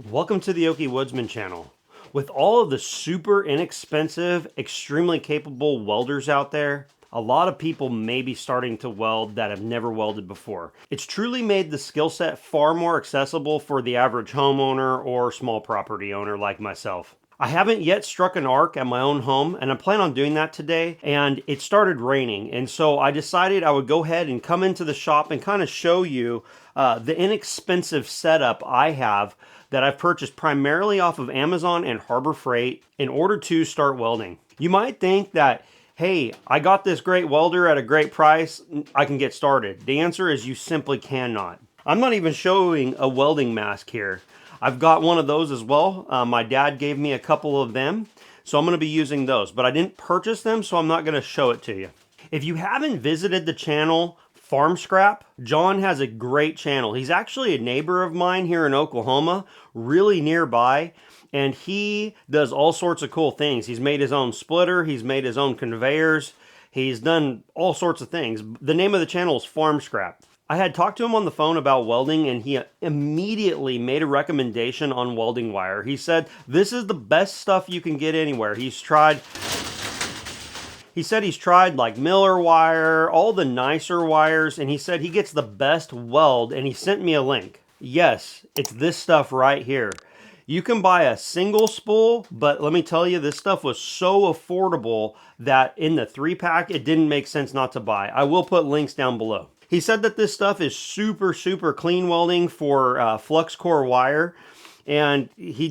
Welcome to the Okie Woodsman channel. With all of the super inexpensive, extremely capable welders out there, a lot of people may be starting to weld that have never welded before. It's truly made the skill set far more accessible for the average homeowner or small property owner like myself. I haven't yet struck an arc at my own home, and I plan on doing that today, and it started raining, and so I decided I would go ahead and come into the shop and kind of show you the inexpensive setup I have that I've purchased primarily off of Amazon and Harbor Freight in order to start welding. You might think that, hey, I got this great welder at a great price, I can get started. The answer is you simply cannot. I'm not even showing a welding mask here. I've got one of those as well. My dad gave me a couple of them, so I'm going to be using those. But I didn't purchase them, so I'm not going to show it to you. If you haven't visited the channel Farm Scrap, John has a great channel. He's actually a neighbor of mine here in Oklahoma, really nearby, and he does all sorts of cool things. He's made his own splitter, he's made his own conveyors, he's done all sorts of things. The name of the channel is Farm Scrap. I had talked to him on the phone about welding, and he immediately made a recommendation on welding wire. He said, this is the best stuff you can get anywhere. He said he's tried like Miller wire, all the nicer wires, and he said he gets the best weld, and he sent me a link. Yes, it's this stuff right here. You can buy a single spool, but let me tell you, this stuff was so affordable that in the 3-pack, it didn't make sense not to buy. I will put links down below. He said that this stuff is super clean welding for flux core wire, and he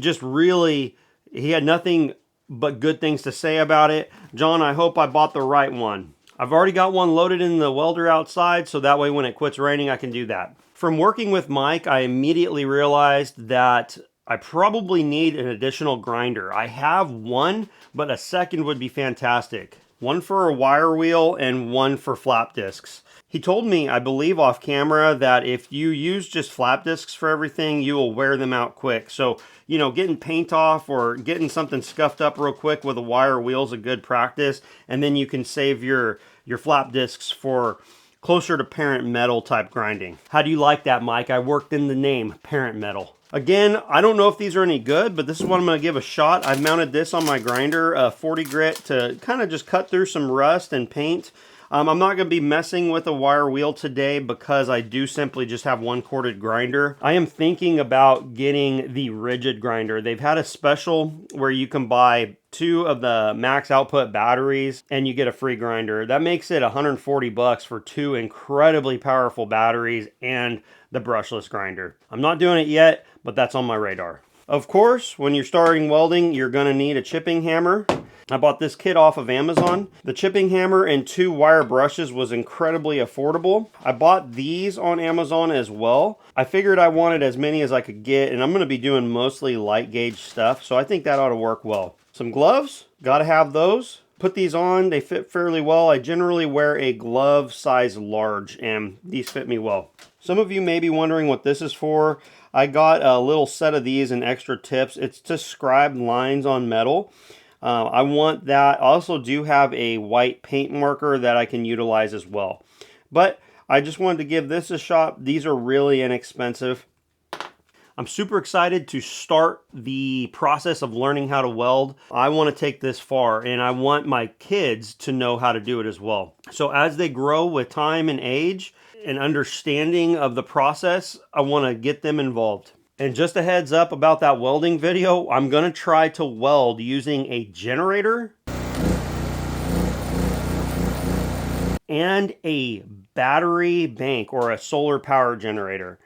had nothing but good things to say about it. John, I hope I bought the right one. I've already got one loaded in the welder outside, so that way when it quits raining, I can do that. From working with Mike, I immediately realized that I probably need an additional grinder. I have one, but a second would be fantastic. One for a wire wheel and one for flap discs. He told me, I believe off camera, that if you use just flap discs for everything, you will wear them out quick. So, you know, getting paint off or getting something scuffed up real quick with a wire wheel is a good practice. And then you can save your flap discs for closer to parent metal type grinding. How do you like that, Mike? I worked in the name, parent metal. Again, I don't know if these are any good, but this is what I'm going to give a shot. I've mounted this on my grinder, 40 grit, to kind of just cut through some rust and paint. I'm not going to be messing with a wire wheel today because I do simply just have one corded grinder. I am thinking about getting the rigid grinder. They've had a special where you can buy 2 of the max output batteries and you get a free grinder. That makes it $140 for 2 incredibly powerful batteries and the brushless grinder. I'm not doing it yet, but that's on my radar. Of course, when you're starting welding, you're going to need a chipping hammer. I bought this kit off of Amazon. The chipping hammer and 2 wire brushes was incredibly affordable. I bought these on Amazon as well. I figured I wanted as many as I could get, and I'm going to be doing mostly light gauge stuff, so I think that ought to work well. Some gloves, got to have those. Put these on, they fit fairly well. I generally wear a glove size large, and these fit me well. Some of you may be wondering what this is for. I got a little set of these and extra tips. It's to scribe lines on metal. I want that. I also do have a white paint marker that I can utilize as well. But I just wanted to give this a shot. These are really inexpensive. I'm super excited to start the process of learning how to weld. I want to take this far, and I want my kids to know how to do it as well. So as they grow with time and age and understanding of the process, I want to get them involved. And just a heads up about that welding video, I'm going to try to weld using a generator and a battery bank or a solar power generator.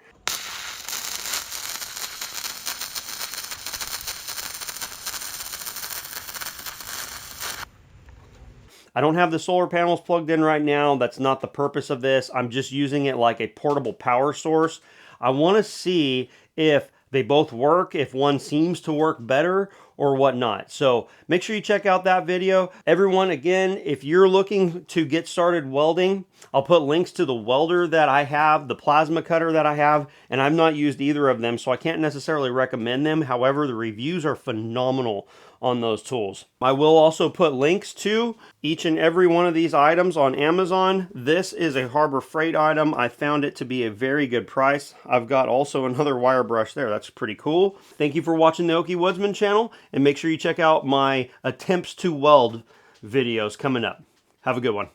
I don't have the solar panels plugged in right now. That's not the purpose of this. I'm just using it like a portable power source. I want to see if they both work, if one seems to work better, or whatnot. So make sure you check out that video. Everyone, again, if you're looking to get started welding, I'll put links to the welder that I have, the plasma cutter that I have, and I've not used either of them, so I can't necessarily recommend them. However, the reviews are phenomenal on those tools. I will also put links to each and every one of these items on Amazon. This is a Harbor Freight item. I found it to be a very good price. I've got also another wire brush there. That's pretty cool. Thank you for watching the Okie Woodsman channel, and make sure you check out my attempts to weld videos coming up. Have a good one.